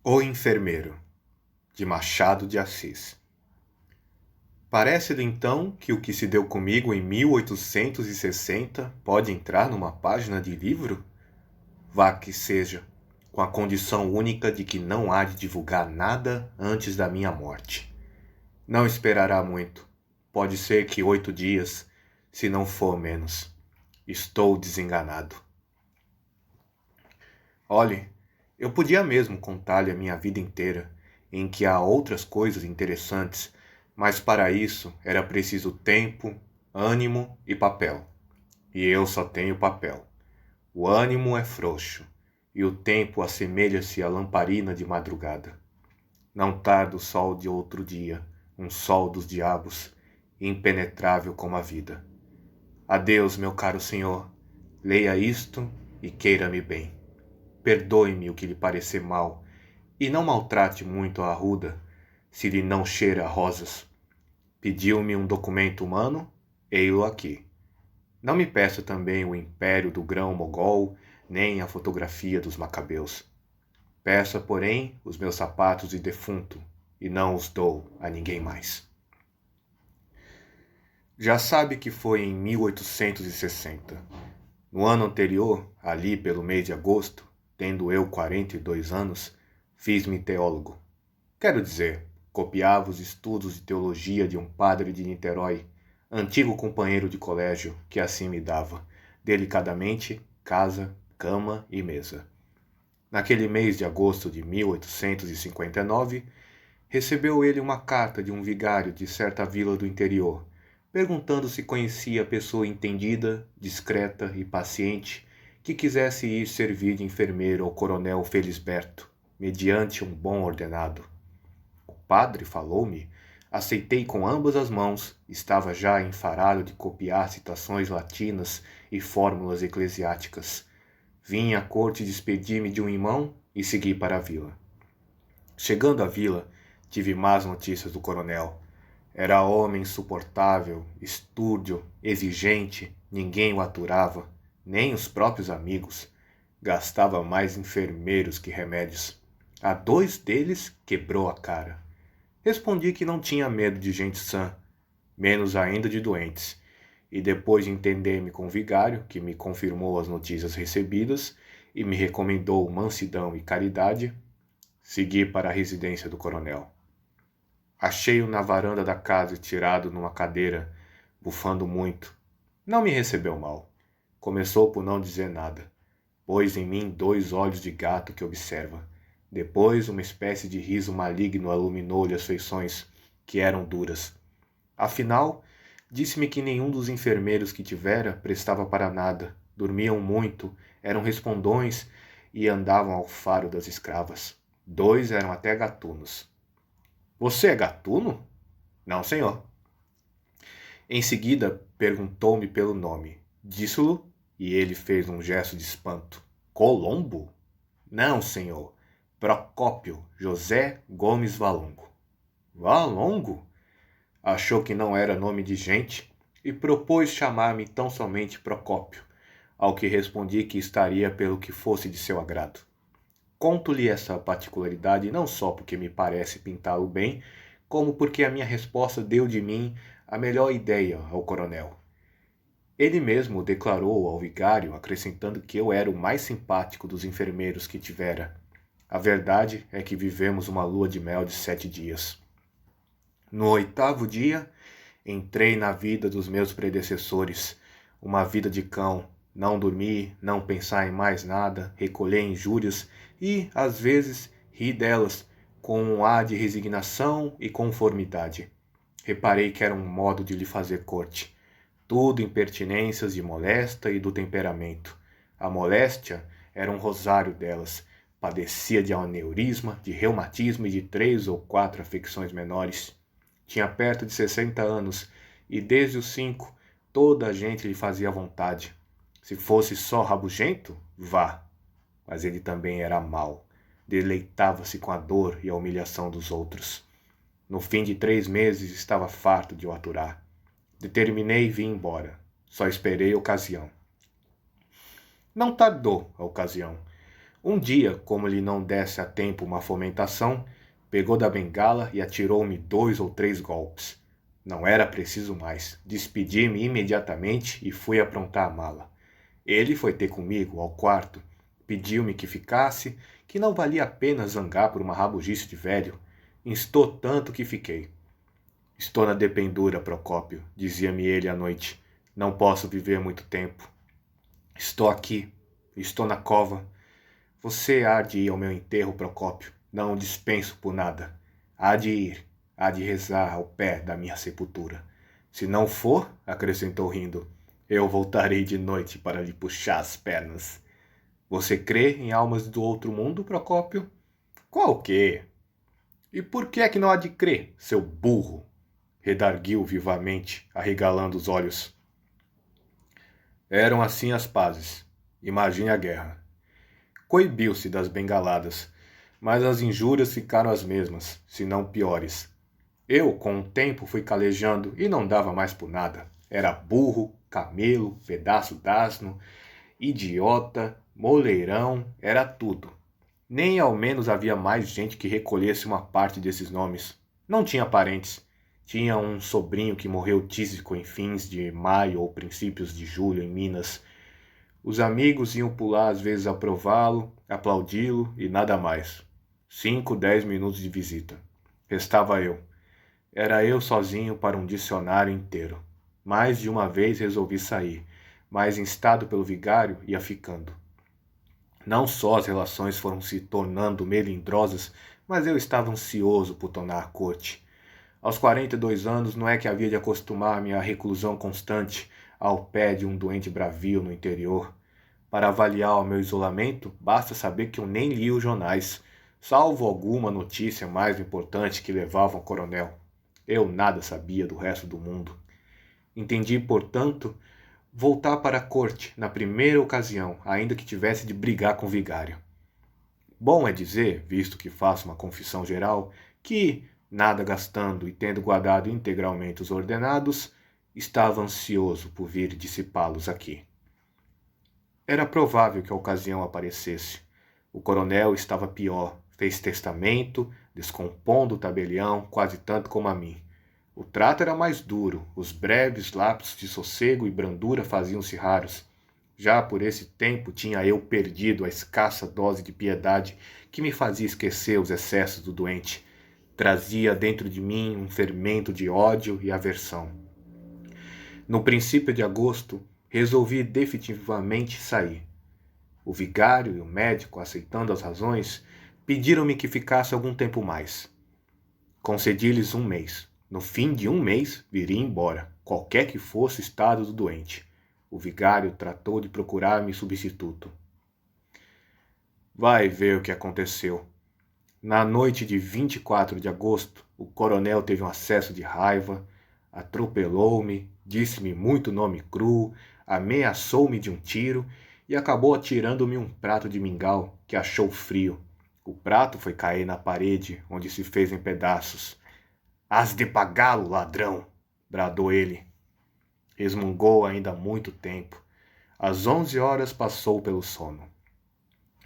O Enfermeiro, de Machado de Assis. Parece-lhe então que o que se deu comigo em 1860 pode entrar numa página de livro? Vá que seja, com a condição única de que não há de divulgar nada antes da minha morte. Não esperará muito. Pode ser que 8 dias, se não for menos. Estou desenganado. Olhe, eu podia mesmo contar-lhe a minha vida inteira, em que há outras coisas interessantes, mas para isso era preciso tempo, ânimo e papel. E eu só tenho papel. O ânimo é frouxo, e o tempo assemelha-se à lamparina de madrugada. Não tarda o sol de outro dia, um sol dos diabos, impenetrável como a vida. Adeus, meu caro senhor. Leia isto e queira-me bem. Perdoe-me o que lhe parecer mal, e não maltrate muito a arruda, se lhe não cheira a rosas. Pediu-me um documento humano, ei-lo aqui. Não me peça também o império do grão mogol, nem a fotografia dos macabeus. Peça, porém, os meus sapatos de defunto, e não os dou a ninguém mais. Já sabe que foi em 1860. No ano anterior, ali pelo mês de agosto, tendo eu 42 anos, fiz-me teólogo. Quero dizer, copiava os estudos de teologia de um padre de Niterói, antigo companheiro de colégio, que assim me dava, delicadamente, casa, cama e mesa. Naquele mês de agosto de 1859, recebeu ele uma carta de um vigário de certa vila do interior, perguntando se conhecia pessoa entendida, discreta e paciente que quisesse ir servir de enfermeiro ao coronel Felisberto, mediante um bom ordenado. O padre falou-me, aceitei com ambas as mãos, estava já enfarado de copiar citações latinas e fórmulas eclesiásticas. Vim à corte despedir-me de um irmão e segui para a vila. Chegando à vila, tive más notícias do coronel. Era homem insuportável, estúrdio, exigente, ninguém o aturava, nem os próprios amigos. Gastava mais enfermeiros que remédios. A 2 deles quebrou a cara. Respondi que não tinha medo de gente sã, menos ainda de doentes, e depois de entender-me com o vigário, que me confirmou as notícias recebidas e me recomendou mansidão e caridade, segui para a residência do coronel. Achei-o na varanda da casa, tirado numa cadeira, bufando muito. Não me recebeu mal. Começou por não dizer nada. Pôs em mim 2 olhos de gato que observa. Depois, uma espécie de riso maligno iluminou-lhe as feições, que eram duras. Afinal, disse-me que nenhum dos enfermeiros que tivera prestava para nada, dormiam muito, eram respondões e andavam ao faro das escravas. 2 eram até gatunos. Você é gatuno? Não, senhor. Em seguida, perguntou-me pelo nome. Disse-lo e ele fez um gesto de espanto. Colombo? Não, senhor. Procópio José Gomes Valongo. Valongo? Achou que não era nome de gente e propôs chamar-me tão somente Procópio, ao que respondi que estaria pelo que fosse de seu agrado. Conto-lhe essa particularidade não só porque me parece pintá-lo bem, como porque a minha resposta deu de mim a melhor ideia ao coronel. Ele mesmo declarou ao vigário, acrescentando que eu era o mais simpático dos enfermeiros que tivera. A verdade é que vivemos uma lua de mel de 7 dias. No 8º dia, entrei na vida dos meus predecessores, uma vida de cão, não dormir, não pensar em mais nada, recolher injúrias e, às vezes, rir delas, com um ar de resignação e conformidade. Reparei que era um modo de lhe fazer corte. Tudo impertinências de molesta e do temperamento. A moléstia era um rosário delas. Padecia de aneurisma, de reumatismo e de 3 ou 4 afecções menores. Tinha perto de 60 anos e desde os 5 toda a gente lhe fazia vontade. Se fosse só rabugento, vá. Mas ele também era mau. Deleitava-se com a dor e a humilhação dos outros. No fim de 3 meses estava farto de o aturar. Determinei e vim embora. Só esperei a ocasião. Não tardou a ocasião. Um dia, como lhe não desse a tempo uma fomentação, pegou da bengala e atirou-me 2 ou 3 golpes. Não era preciso mais. Despedi-me imediatamente e fui aprontar a mala. Ele foi ter comigo ao quarto. Pediu-me que ficasse, que não valia a pena zangar por uma rabugice de velho. Instou tanto que fiquei. Estou na dependura, Procópio, dizia-me ele à noite. Não posso viver muito tempo. Estou aqui, estou na cova. Você há de ir ao meu enterro, Procópio. Não o dispenso por nada. Há de ir, há de rezar ao pé da minha sepultura. Se não for, acrescentou rindo, eu voltarei de noite para lhe puxar as pernas. Você crê em almas do outro mundo, Procópio? Qual o quê? E por que é que não há de crer, seu burro? Redarguiu vivamente, arregalando os olhos. Eram assim as pazes. Imagine a guerra. Coibiu-se das bengaladas, mas as injúrias ficaram as mesmas, se não piores. Eu, com o tempo, fui calejando e não dava mais por nada. Era burro, camelo, pedaço d'asno, idiota, moleirão, era tudo. Nem ao menos havia mais gente que recolhesse uma parte desses nomes. Não tinha parentes. Tinha um sobrinho que morreu tísico em fins de maio ou princípios de julho em Minas. Os amigos iam pular às vezes aprová-lo, aplaudi-lo e nada mais. 5, 10 minutos de visita. Restava eu. Era eu sozinho para um dicionário inteiro. Mais de uma vez resolvi sair, mas instado pelo vigário ia ficando. Não só as relações foram se tornando melindrosas, mas eu estava ansioso por tornar a corte. Aos 42 anos não é que havia de acostumar-me à reclusão constante, ao pé de um doente bravio no interior. Para avaliar o meu isolamento, basta saber que eu nem li os jornais, salvo alguma notícia mais importante que levavam ao coronel. Eu nada sabia do resto do mundo. Entendi, portanto, voltar para a corte na primeira ocasião, ainda que tivesse de brigar com o vigário. Bom é dizer, visto que faço uma confissão geral, que, nada gastando e tendo guardado integralmente os ordenados, estava ansioso por vir dissipá-los aqui. Era provável que a ocasião aparecesse. O coronel estava pior, fez testamento, descompondo o tabelião quase tanto como a mim. O trato era mais duro, os breves lapsos de sossego e brandura faziam-se raros. Já por esse tempo tinha eu perdido a escassa dose de piedade que me fazia esquecer os excessos do doente. Trazia dentro de mim um fermento de ódio e aversão. No princípio de agosto, resolvi definitivamente sair. O vigário e o médico, aceitando as razões, pediram-me que ficasse algum tempo mais. Concedi-lhes 1 mês. No fim de 1 mês, viria embora, qualquer que fosse o estado do doente. O vigário tratou de procurar-me substituto. Vai ver o que aconteceu. Na noite de 24 de agosto, o coronel teve um acesso de raiva, atropelou-me, disse-me muito nome cru, ameaçou-me de um tiro e acabou atirando-me um prato de mingau que achou frio. O prato foi cair na parede, onde se fez em pedaços. Hás de pagá-lo, ladrão! Bradou ele. Resmungou ainda muito tempo. Às 11 horas passou pelo sono.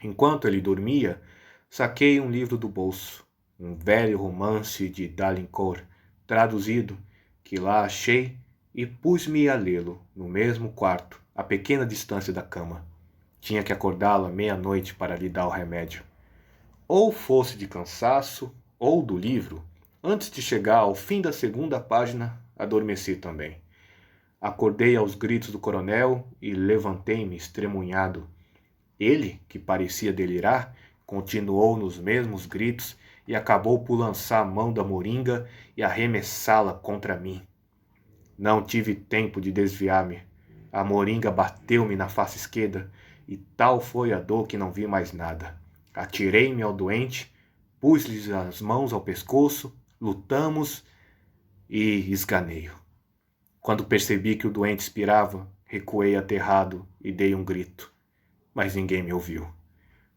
Enquanto ele dormia, saquei um livro do bolso, um velho romance de Dalincourt, traduzido, que lá achei, e pus-me a lê-lo, no mesmo quarto, a pequena distância da cama. Tinha que acordá-la meia-noite para lhe dar o remédio. Ou fosse de cansaço, ou do livro, antes de chegar ao fim da segunda página, adormeci também. Acordei aos gritos do coronel e levantei-me estremunhado. Ele, que parecia delirar, continuou nos mesmos gritos e acabou por lançar a mão da moringa e arremessá-la contra mim. Não tive tempo de desviar-me. A moringa bateu-me na face esquerda e tal foi a dor que não vi mais nada. Atirei-me ao doente, pus-lhe as mãos ao pescoço, lutamos e esganei-o. Quando percebi que o doente expirava, recuei aterrado e dei um grito. Mas ninguém me ouviu.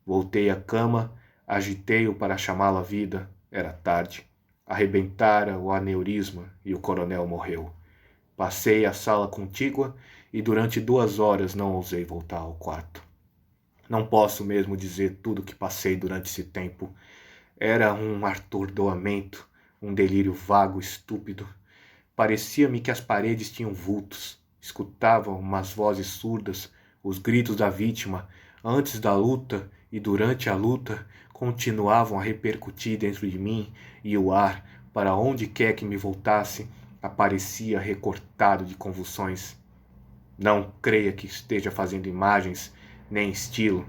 Voltei à cama, agitei-o para chamá-lo à vida. Era tarde. Arrebentara o aneurisma e o coronel morreu. Passei a sala contígua e durante 2 horas não ousei voltar ao quarto. Não posso mesmo dizer tudo o que passei durante esse tempo. Era um atordoamento, um delírio vago, estúpido. Parecia-me que as paredes tinham vultos. Escutava umas vozes surdas, os gritos da vítima, antes da luta e durante a luta, continuavam a repercutir dentro de mim, e o ar, para onde quer que me voltasse, aparecia recortado de convulsões. Não creia que esteja fazendo imagens, nem estilo.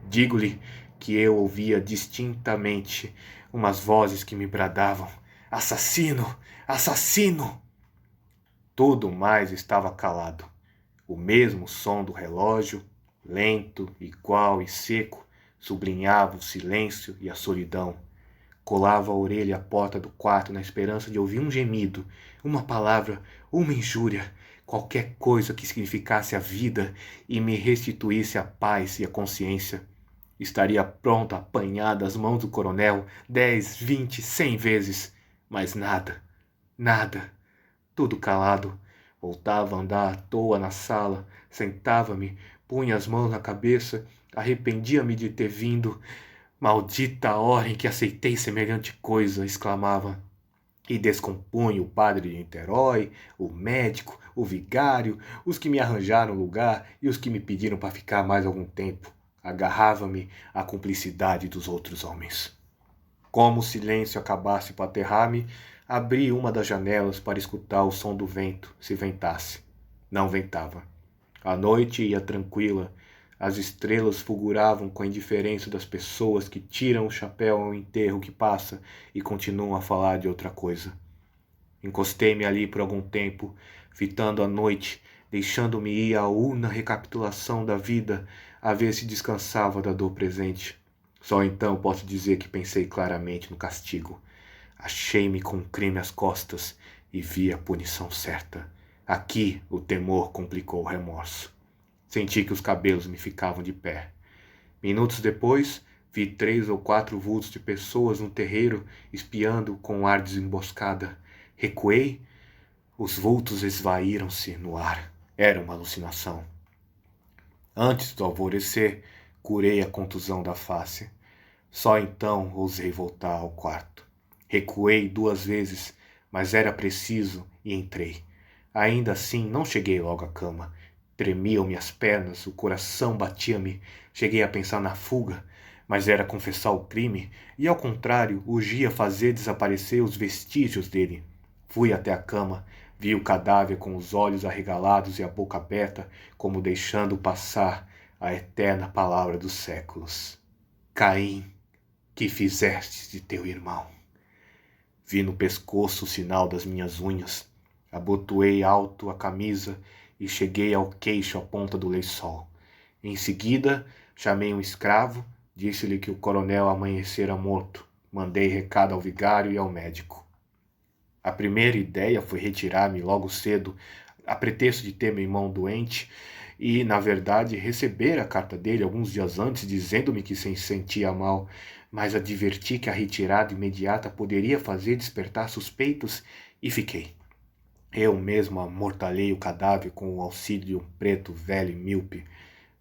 Digo-lhe que eu ouvia distintamente umas vozes que me bradavam: assassino! Assassino! Tudo mais estava calado. O mesmo som do relógio, lento, igual e seco, sublinhava o silêncio e a solidão. Colava a orelha à porta do quarto na esperança de ouvir um gemido, uma palavra, uma injúria, qualquer coisa que significasse a vida e me restituísse a paz e a consciência. Estaria pronto a apanhar das mãos do coronel 10, 20, 100 vezes, mas nada, nada, tudo calado. Voltava a andar à toa na sala, sentava-me, punha as mãos na cabeça, arrependia-me de ter vindo. Maldita a hora em que aceitei semelhante coisa, exclamava. E descompunha o padre de Niterói, o médico, o vigário, os que me arranjaram lugar e os que me pediram para ficar mais algum tempo. Agarrava-me à cumplicidade dos outros homens. Como o silêncio acabasse por aterrar-me, abri uma das janelas para escutar o som do vento, se ventasse. Não ventava. A noite ia tranquila. As estrelas fulguravam com a indiferença das pessoas que tiram o chapéu ao enterro que passa e continuam a falar de outra coisa. Encostei-me ali por algum tempo, fitando a noite, deixando-me ir à una recapitulação da vida, a ver se descansava da dor presente. Só então posso dizer que pensei claramente no castigo. Achei-me com um crime às costas e vi a punição certa. Aqui o temor complicou o remorso. Senti que os cabelos me ficavam de pé. Minutos depois, vi 3 ou 4 vultos de pessoas no terreiro, espiando com um ar de emboscada. Recuei, os vultos esvaíram-se no ar. Era uma alucinação. Antes do alvorecer, curei a contusão da face. Só então ousei voltar ao quarto. Recuei 2 vezes, mas era preciso e entrei. Ainda assim, não cheguei logo à cama. Tremiam-me as pernas, o coração batia-me. Cheguei a pensar na fuga, mas era confessar o crime e, ao contrário, urgia fazer desaparecer os vestígios dele. Fui até a cama, vi o cadáver com os olhos arregalados e a boca aberta, como deixando passar a eterna palavra dos séculos. Caim, que fizestes de teu irmão? Vi no pescoço o sinal das minhas unhas. Abotoei alto a camisa e cheguei ao queixo a ponta do lençol. Em seguida, chamei um escravo, disse-lhe que o coronel amanhecera morto. Mandei recado ao vigário e ao médico. A primeira ideia foi retirar-me logo cedo, a pretexto de ter meu irmão doente, e, na verdade, receber a carta dele alguns dias antes, dizendo-me que se sentia mal, mas adverti que a retirada imediata poderia fazer despertar suspeitos, e fiquei. Eu mesmo amortalhei o cadáver com o auxílio de um preto velho e míope.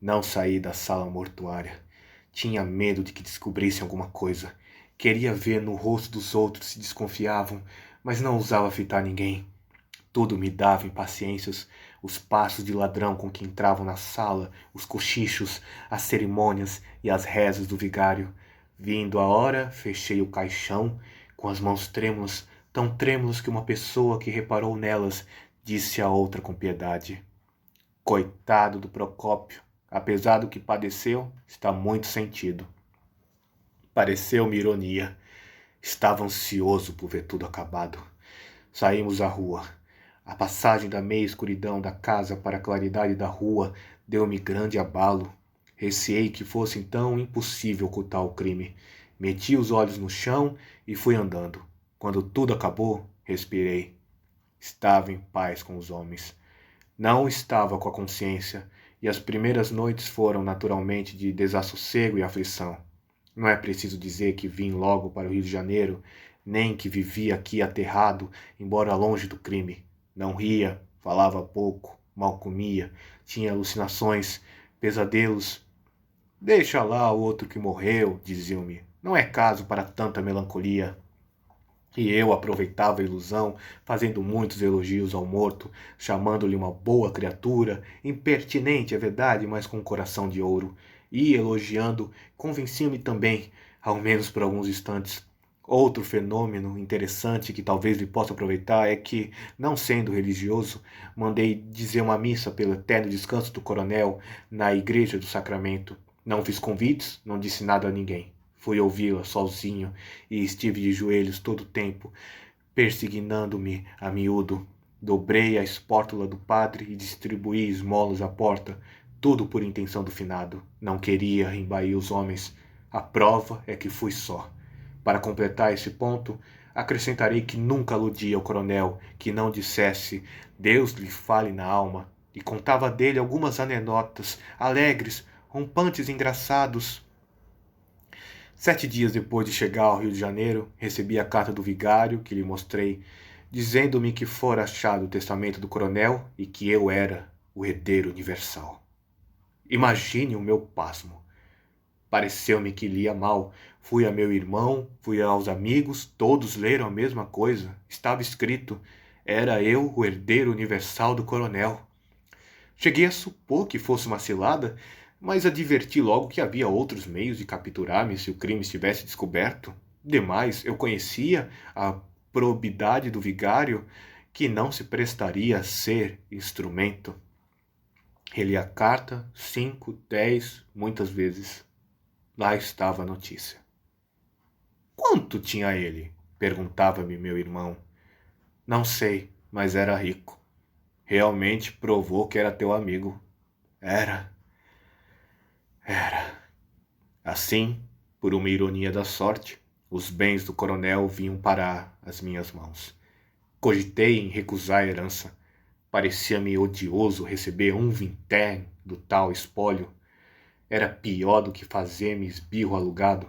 Não saí da sala mortuária. Tinha medo de que descobrissem alguma coisa. Queria ver no rosto dos outros se desconfiavam, mas não ousava fitar ninguém. Tudo me dava impaciências, os passos de ladrão com que entravam na sala, os cochichos, as cerimônias e as rezas do vigário. Vindo a hora, fechei o caixão, com as mãos trêmulas, tão trêmulas que uma pessoa que reparou nelas disse a outra com piedade: coitado do Procópio, apesar do que padeceu, está muito sentido. Pareceu-me ironia. Estava ansioso por ver tudo acabado. Saímos à rua. A passagem da meia escuridão da casa para a claridade da rua deu-me grande abalo. Receei que fosse então impossível ocultar o crime. Meti os olhos no chão e fui andando. Quando tudo acabou, respirei. Estava em paz com os homens. Não estava com a consciência, e as primeiras noites foram naturalmente de desassossego e aflição. Não é preciso dizer que vim logo para o Rio de Janeiro, nem que vivia aqui aterrado, embora longe do crime. Não ria, falava pouco, mal comia, tinha alucinações, pesadelos. Deixa lá o outro que morreu, diziam-me. Não é caso para tanta melancolia. E eu aproveitava a ilusão, fazendo muitos elogios ao morto, chamando-lhe uma boa criatura, impertinente, é verdade, mas com um coração de ouro. E, elogiando, convencia-me também, ao menos por alguns instantes. Outro fenômeno interessante que talvez lhe possa aproveitar é que, não sendo religioso, mandei dizer uma missa pelo eterno descanso do coronel na Igreja do Sacramento. Não fiz convites, não disse nada a ninguém. Fui ouvi-la sozinho e estive de joelhos todo o tempo, persignando-me a miúdo. Dobrei a espórtula do padre e distribuí esmolas à porta, tudo por intenção do finado. Não queria embair os homens. A prova é que fui só. Para completar esse ponto, acrescentarei que nunca aludi ao coronel que não dissesse Deus lhe fale na alma, e contava dele algumas anedotas, alegres, rompantes e engraçados. 7 dias depois de chegar ao Rio de Janeiro, recebi a carta do vigário que lhe mostrei, dizendo-me que fora achado o testamento do coronel e que eu era o herdeiro universal. Imagine o meu pasmo. Pareceu-me que lia mal. Fui a meu irmão, fui aos amigos, todos leram a mesma coisa. Estava escrito: era eu o herdeiro universal do coronel. Cheguei a supor que fosse uma cilada, mas adverti logo que havia outros meios de capturar-me se o crime estivesse descoberto. Demais, eu conhecia a probidade do vigário, que não se prestaria a ser instrumento. Reli a carta 5, 10, muitas vezes. Lá estava a notícia. Quanto tinha ele? Perguntava-me meu irmão. Não sei, mas era rico. Realmente provou que era teu amigo. Era. Assim, por uma ironia da sorte, os bens do coronel vinham parar às minhas mãos. Cogitei em recusar a herança. Parecia-me odioso receber um vintém do tal espólio. Era pior do que fazer-me esbirro alugado.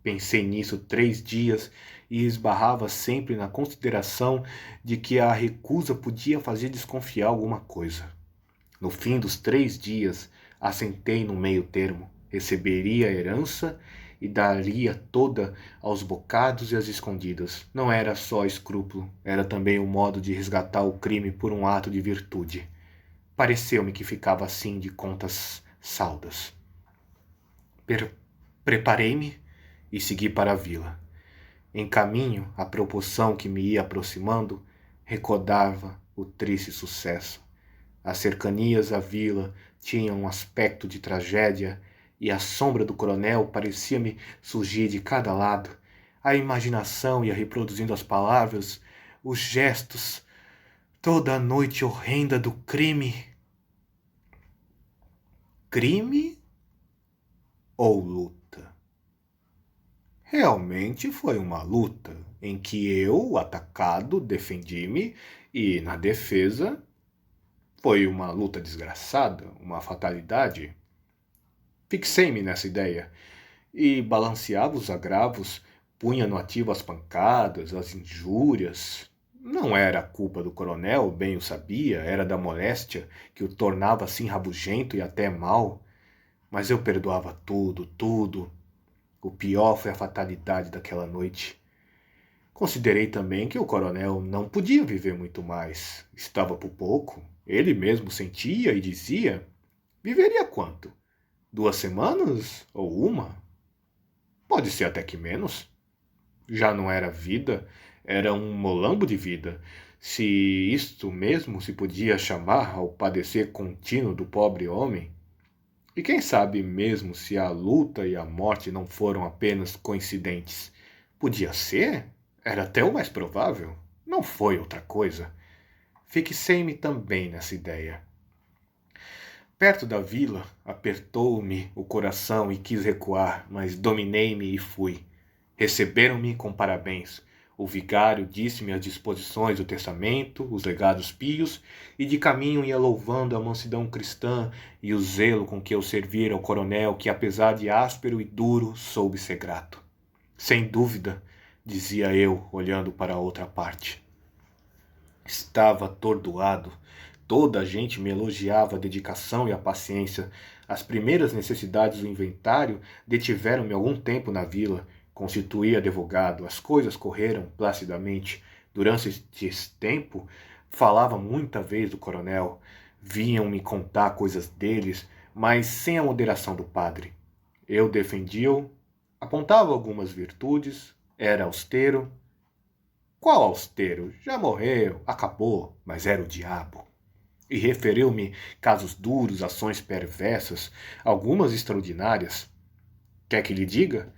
Pensei nisso 3 dias e esbarrava sempre na consideração de que a recusa podia fazer desconfiar alguma coisa. No fim dos 3 dias, assentei no meio termo. Receberia a herança e daria toda aos bocados e às escondidas. Não era só escrúpulo, era também um modo de resgatar o crime por um ato de virtude. Pareceu-me que ficava assim de contas saldas. Preparei-me e segui para a vila. Em caminho, à proporção que me ia aproximando, recordava o triste sucesso. As cercanias à vila tinham um aspecto de tragédia e a sombra do coronel parecia-me surgir de cada lado. A imaginação ia reproduzindo as palavras, os gestos, toda a noite horrenda do crime. Crime ou luta? Realmente foi uma luta em que eu, atacado, defendi-me e, na defesa, foi uma luta desgraçada, uma fatalidade. Fixei-me nessa ideia e balanceava os agravos, punha no ativo as pancadas, as injúrias. Não era a culpa do coronel, bem o sabia, era da moléstia que o tornava assim rabugento e até mau. Mas eu perdoava tudo, tudo. O pior foi a fatalidade daquela noite. Considerei também que o coronel não podia viver muito mais. Estava por pouco. Ele mesmo sentia e dizia: viveria quanto? 2 semanas ou uma? Pode ser até que menos. Já não era vida, era um molambo de vida. Se isto mesmo se podia chamar ao padecer contínuo do pobre homem. E quem sabe mesmo se a luta e a morte não foram apenas coincidentes. Podia ser? Era até o mais provável. Não foi outra coisa. Fixei-me também nessa ideia. Perto da vila, apertou-me o coração e quis recuar, mas dominei-me e fui. Receberam-me com parabéns. O vigário disse-me as disposições do testamento, os legados pios, e de caminho ia louvando a mansidão cristã e o zelo com que eu servira ao coronel, que, apesar de áspero e duro, soube ser grato. Sem dúvida, dizia eu, olhando para a outra parte. Estava atordoado. Toda a gente me elogiava a dedicação e a paciência. As primeiras necessidades do inventário detiveram-me algum tempo na vila. Constituí advogado. As coisas correram placidamente. Durante esse tempo, falava muita vez do coronel. Vinham-me contar coisas deles, mas sem a moderação do padre. Eu defendia-o, apontava algumas virtudes, era austero. Qual austero? Já morreu, acabou, mas era o diabo. E referiu-me casos duros, ações perversas, algumas extraordinárias. Quer que lhe diga?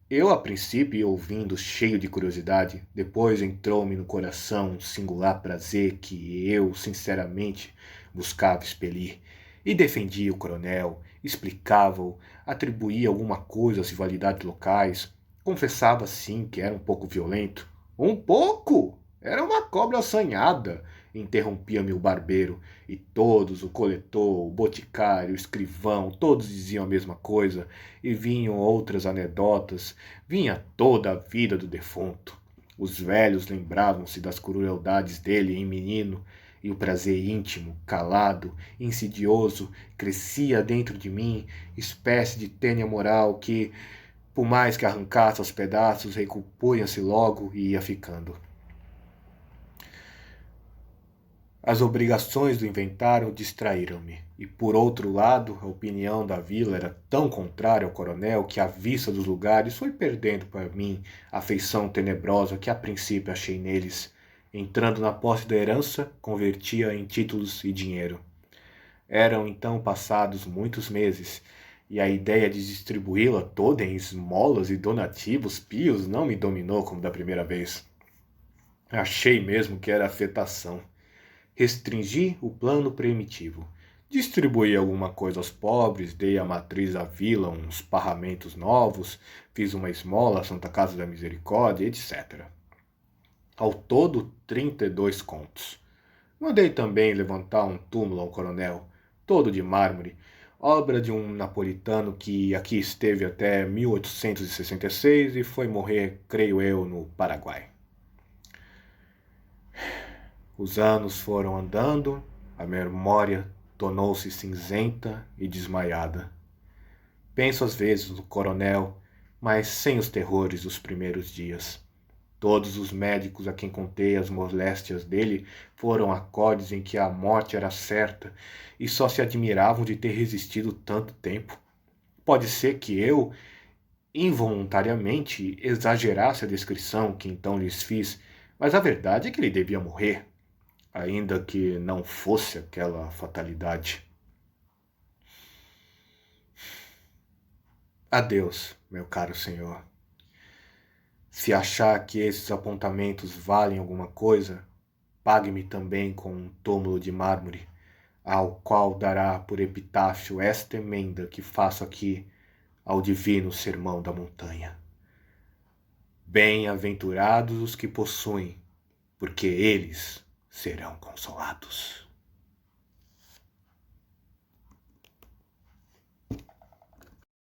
Eu, a princípio, ia ouvindo, cheio de curiosidade. Depois entrou-me no coração um singular prazer que eu, sinceramente, buscava expelir. E defendia o coronel, explicava-o, atribuía alguma coisa às rivalidades locais. Confessava, sim, que era um pouco violento. Um pouco? Era uma cobra assanhada, interrompia-me o barbeiro. E todos, o coletor, o boticário, o escrivão, todos diziam a mesma coisa. E vinham outras anedotas, vinha toda a vida do defunto. Os velhos lembravam-se das crueldades dele em menino, e o prazer íntimo, calado, insidioso, crescia dentro de mim, espécie de tênia moral que, por mais que arrancasse aos pedaços, recompunha-se logo e ia ficando. As obrigações do inventário distraíram-me, e por outro lado, a opinião da vila era tão contrária ao coronel que a vista dos lugares foi perdendo para mim a afeição tenebrosa que a princípio achei neles. Entrando na posse da herança, convertia em títulos e dinheiro. Eram então passados muitos meses, e a ideia de distribuí-la toda em esmolas e donativos pios não me dominou como da primeira vez. Achei mesmo que era afetação. Restringi o plano primitivo. Distribuí alguma coisa aos pobres, dei à matriz da vila uns parramentos novos, fiz uma esmola à Santa Casa da Misericórdia, etc. Ao todo, 32 contos. Mandei também levantar um túmulo ao coronel, todo de mármore, obra de um napolitano que aqui esteve até 1866 e foi morrer, creio eu, no Paraguai. Os anos foram andando, a memória tornou-se cinzenta e desmaiada. Penso às vezes no coronel, mas sem os terrores dos primeiros dias. Todos os médicos a quem contei as moléstias dele foram acordes em que a morte era certa e só se admiravam de ter resistido tanto tempo. Pode ser que eu, involuntariamente, exagerasse a descrição que então lhes fiz, mas a verdade é que ele devia morrer, ainda que não fosse aquela fatalidade. Adeus, meu caro senhor. Se achar que esses apontamentos valem alguma coisa, pague-me também com um túmulo de mármore, ao qual dará por epitáfio esta emenda que faço aqui ao divino sermão da montanha. Bem-aventurados os que possuem, porque eles serão consolados.